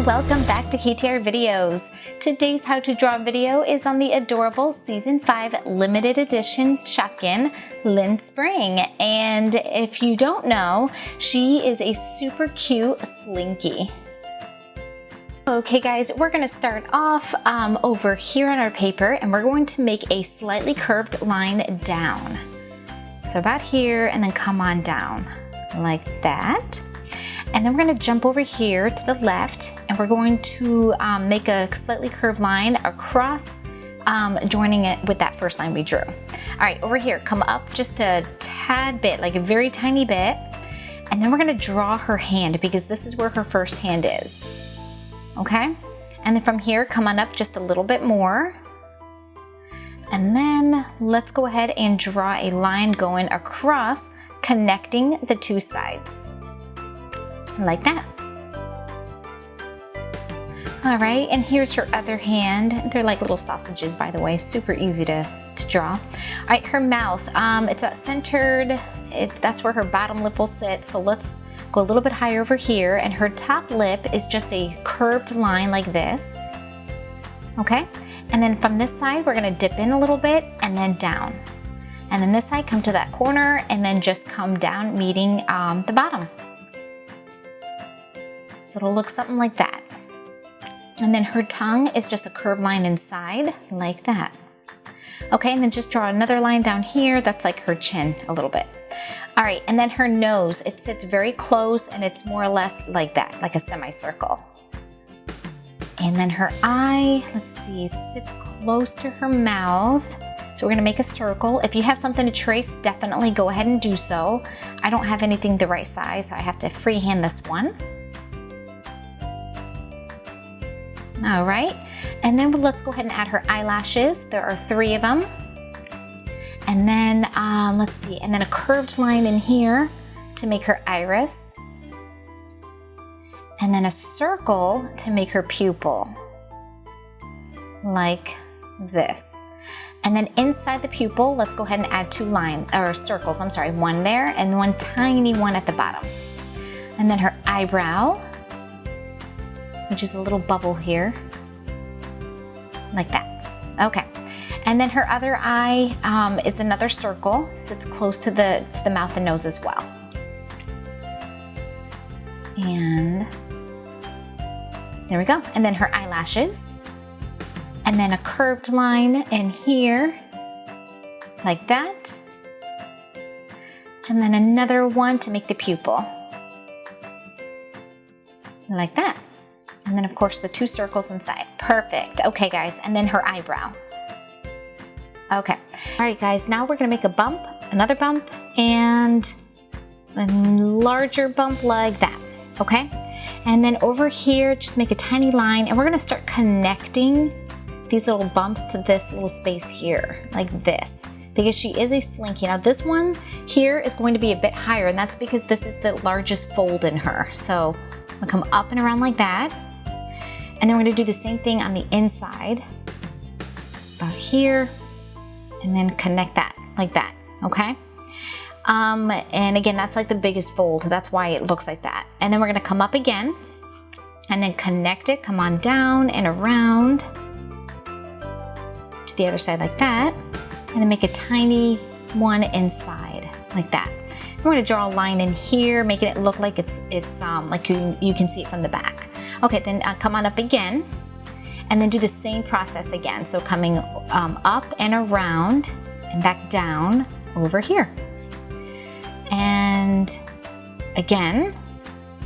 welcome back to KTR Videos. Today's how to draw video is on the adorable Season 5 limited edition Shopkins Lynne Spring. And if you don't know, she is a super cute slinky. Okay guys, we're going to start off over here on our paper, and we're going to make a slightly curved line down. So about here and then come on down like that. And then we're going to jump over here to the left, and we're going to make a slightly curved line across, joining it with that first line we drew. All right, over here, come up just a tad bit, like a very tiny bit, and then we're going to draw her hand because this is where her first hand is. Okay? And then from here, come on up just a little bit more. And then let's go ahead and draw a line going across, connecting the two sides. Like that. All right, and here's her other hand. They're like little sausages, by the way, super easy to draw. All right, her mouth, it's about centered. That's where her bottom lip will sit. So let's go a little bit higher over here, and her top lip is just a curved line like this. Okay, and then from this side, we're gonna dip in a little bit and then down. And then this side, come to that corner and then just come down, meeting the bottom. So it'll look something like that. And then her tongue is just a curved line inside, like that. Okay, and then just draw another line down here. That's like her chin a little bit. All right, and then her nose, it sits very close and it's more or less like that, like a semicircle. And then her eye, let's see, it sits close to her mouth. So we're gonna make a circle. If you have something to trace, definitely go ahead and do so. I don't have anything the right size, so I have to freehand this one. All right, and then let's go ahead and add her eyelashes. There are 3 of them. And then, let's see, and then a curved line in here to make her iris. And then a circle to make her pupil, like this. And then inside the pupil, let's go ahead and add 2 lines, or circles, I'm sorry, one there and one tiny one at the bottom. And then her eyebrow, which is a little bubble here, like that. Okay, and then her other eye is another circle, sits close to the mouth and nose as well. And there we go. And then her eyelashes, and then a curved line in here, like that. And then another one to make the pupil, like that. And then of course the 2 circles inside. Perfect. Okay guys, and then her eyebrow. Okay. All right guys, now we're gonna make a bump, another bump, and a larger bump like that. Okay? And then over here, just make a tiny line, and we're gonna start connecting these little bumps to this little space here, like this, because she is a slinky. Now this one here is going to be a bit higher, and that's because this is the largest fold in her. So I'm gonna come up and around like that. And then we're gonna do the same thing on the inside, about here, and then connect that, like that, okay? And again, that's like the biggest fold, that's why it looks like that. And then we're gonna come up again, and then connect it, come on down and around to the other side like that, and then make a tiny one inside, like that. We're gonna draw a line in here, making it look like it's like you can see it from the back. Okay, then come on up again, and then do the same process again. So coming up and around and back down over here. And again,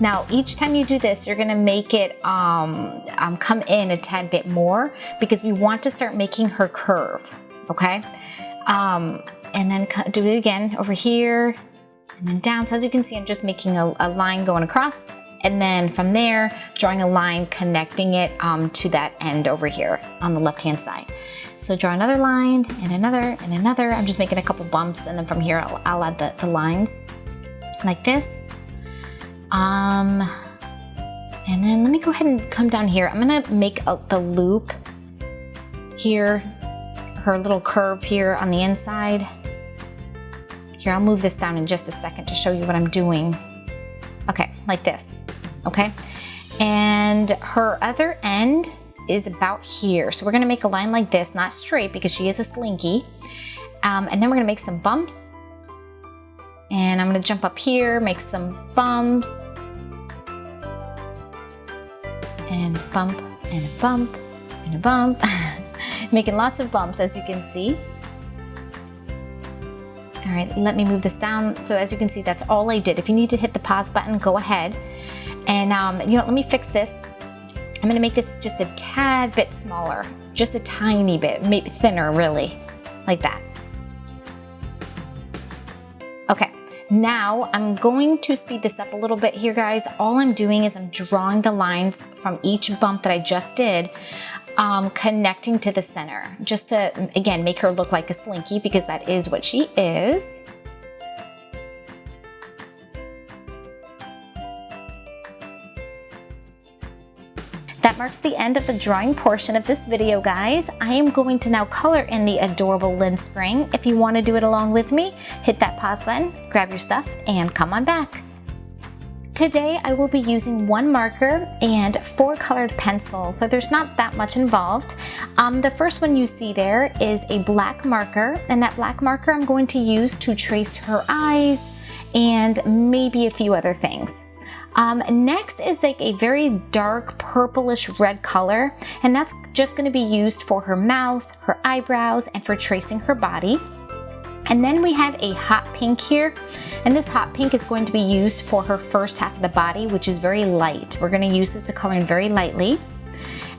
now each time you do this, you're gonna make it come in a tad bit more because we want to start making her curve, okay? And then do it again over here and then down. So as you can see, I'm just making a line going across, and then from there, drawing a line connecting it to that end over here on the left-hand side. So draw another line and another and another. I'm just making a couple bumps, and then from here, I'll add the lines like this. And then let me go ahead and come down here. I'm gonna make the loop here, her little curve here on the inside. Here, I'll move this down in just a second to show you what I'm doing. Okay, like this, okay? And her other end is about here. So we're gonna make a line like this, not straight because she is a slinky. And then we're gonna make some bumps. And I'm gonna jump up here, make some bumps. And bump, and a bump, and a bump. Making lots of bumps, as you can see. All right, let me move this down. So as you can see, that's all I did. If you need to hit the pause button, go ahead. And you know, let me fix this. I'm gonna make this just a tad bit smaller, just a tiny bit, maybe thinner really, like that. Okay, now I'm going to speed this up a little bit here, guys. All I'm doing is I'm drawing the lines from each bump that I just did, connecting to the center, just to, again, make her look like a slinky because that is what she is. That marks the end of the drawing portion of this video, guys. I am going to now color in the adorable Lynne Spring. If you want to do it along with me, hit that pause button, grab your stuff, and come on back. Today I will be using 1 marker and 4 colored pencils, so there's not that much involved. The first one you see there is a black marker, and that black marker I'm going to use to trace her eyes and maybe a few other things. Next is like a very dark purplish red color, and that's just going to be used for her mouth, her eyebrows, and for tracing her body. And then we have a hot pink here, and this hot pink is going to be used for her first half of the body, which is very light. We're going to use this to color in very lightly.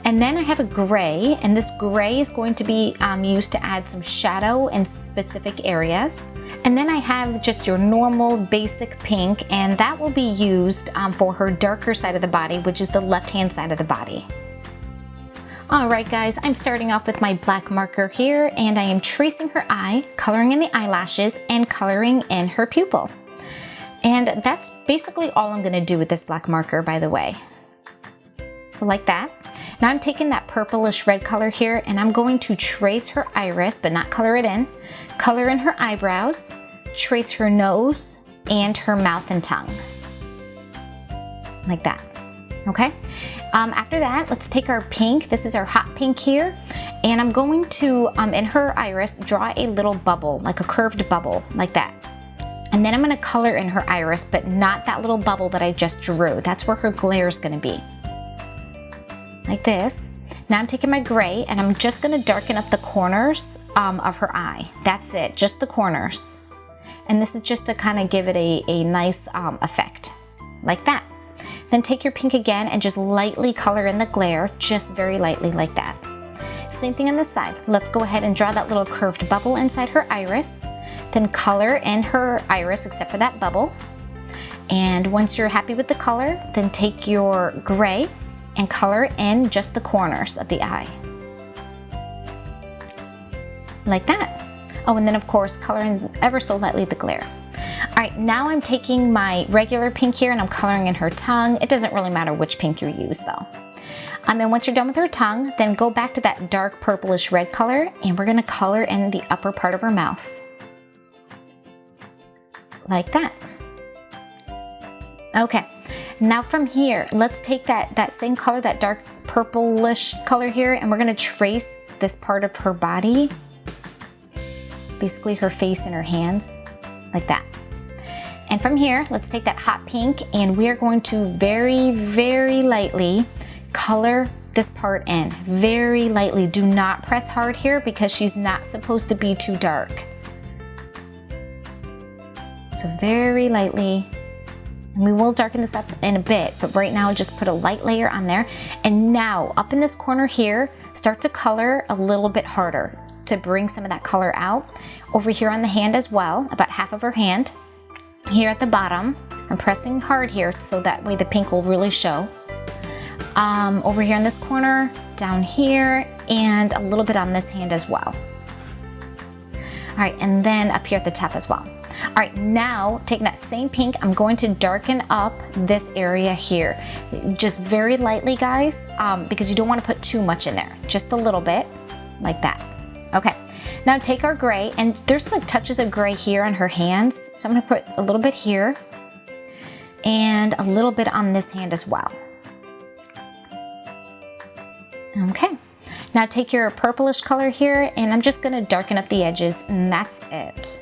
And then I have a gray, and this gray is going to be used to add some shadow in specific areas. And then I have just your normal basic pink, and that will be used for her darker side of the body, which is the left-hand side of the body. Alright guys, I'm starting off with my black marker here, and I am tracing her eye, coloring in the eyelashes, and coloring in her pupil. And that's basically all I'm going to do with this black marker, by the way. So like that. Now I'm taking that purplish red color here, and I'm going to trace her iris, but not color it in. Color in her eyebrows, trace her nose, and her mouth and tongue. Like that. Okay? After that, let's take our pink. This is our hot pink here. And I'm going to, in her iris, draw a little bubble, like a curved bubble, like that. And then I'm going to color in her iris, but not that little bubble that I just drew. That's where her glare is going to be. Like this. Now I'm taking my gray, and I'm just going to darken up the corners of her eye. That's it, just the corners. And this is just to kind of give it a nice effect, like that. Then take your pink again and just lightly color in the glare, just very lightly like that. Same thing on this side. Let's go ahead and draw that little curved bubble inside her iris. Then color in her iris except for that bubble. And once you're happy with the color, then take your gray and color in just the corners of the eye. Like that. Oh, and then of course color in ever so lightly the glare. Alright, now I'm taking my regular pink here and I'm coloring in her tongue. It doesn't really matter which pink you use though. And once you're done with her tongue, then go back to that dark purplish red color, and we're going to color in the upper part of her mouth. Like that. Okay, now from here, let's take that same color, that dark purplish color here, and we're going to trace this part of her body, basically her face and her hands, like that. And from here, let's take that hot pink, and we are going to very, very lightly color this part in. Very lightly. Do not press hard here because she's not supposed to be too dark. So very lightly. And we will darken this up in a bit, but right now just put a light layer on there. And now up in this corner here, start to color a little bit harder to bring some of that color out. Over here on the hand as well, about half of her hand. Here at the bottom, I'm pressing hard here so that way the pink will really show. Over here in this corner, down here, and a little bit on this hand as well. All right, and then up here at the top as well. All right, now taking that same pink, I'm going to darken up this area here. Just very lightly, guys, because you don't want to put too much in there. Just a little bit, like that. Okay, now take our gray, and there's like touches of gray here on her hands. So I'm gonna put a little bit here, and a little bit on this hand as well. Okay, now take your purplish color here and I'm just gonna darken up the edges and that's it.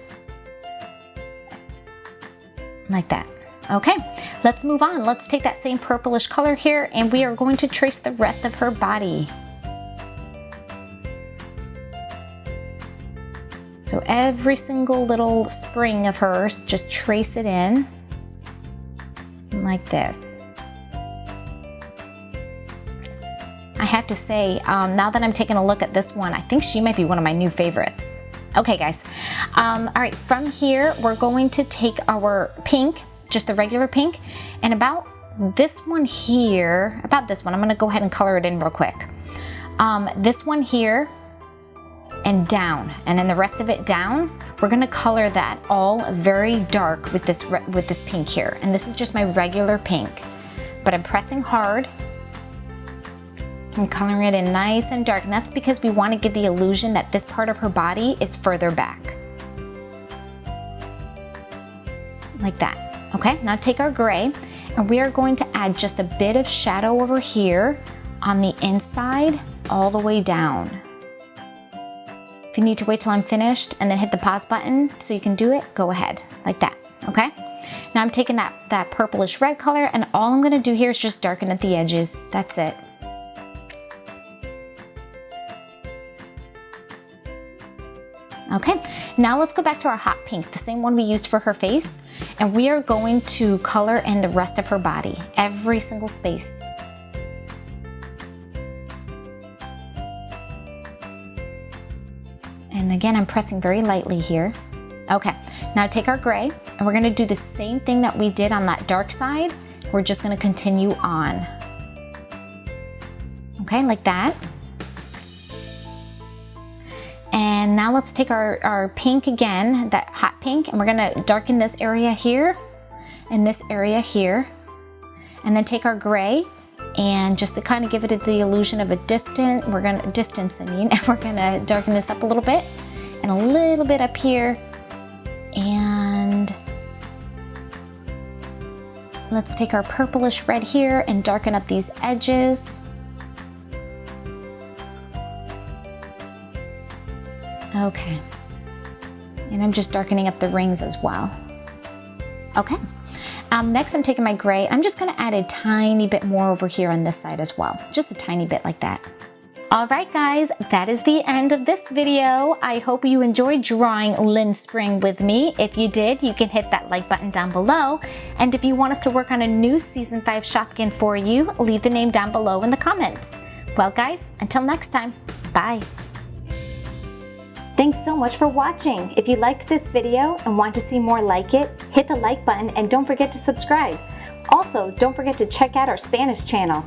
Like that. Okay, let's move on. Let's take that same purplish color here and we are going to trace the rest of her body. So every single little spring of hers, just trace it in like this. I have to say, now that I'm taking a look at this one, I think she might be one of my new favorites. Okay guys, all right, from here, we're going to take our pink, just the regular pink, and about this one here, about this one, I'm gonna go ahead and color it in real quick. This one here, and down, and then the rest of it down, we're gonna color that all very dark with this pink here. And this is just my regular pink, but I'm pressing hard. I'm coloring it in nice and dark, and that's because we want to give the illusion that this part of her body is further back. Like that. Okay, now take our gray, and we are going to add just a bit of shadow over here on the inside, all the way down. If you need to wait till I'm finished and then hit the pause button so you can do it, go ahead, like that, okay? Now I'm taking that purplish red color, and all I'm gonna do here is just darken at the edges, that's it. Okay, now let's go back to our hot pink, the same one we used for her face, and we are going to color in the rest of her body, every single space. And again, I'm pressing very lightly here. Okay, now take our gray, and we're gonna do the same thing that we did on that dark side. We're just gonna continue on. Okay, like that. And now let's take our pink again, that hot pink, and we're gonna darken this area here and this area here. And then take our gray, and just to kind of give it the illusion of a distance, and we're gonna darken this up a little bit and a little bit up here. And let's take our purplish red here and darken up these edges. Okay, and I'm just darkening up the rings as well. Okay, next I'm taking my gray. I'm just gonna add a tiny bit more over here on this side as well. Just a tiny bit like that. All right guys, that is the end of this video. I hope you enjoyed drawing Lynne Spring with me. If you did, you can hit that like button down below. And if you want us to work on a new Season 5 Shopkin for you, leave the name down below in the comments. Well guys, until next time, bye. Thanks so much for watching. If you liked this video and want to see more like it, hit the like button and don't forget to subscribe. Also, don't forget to check out our Spanish channel.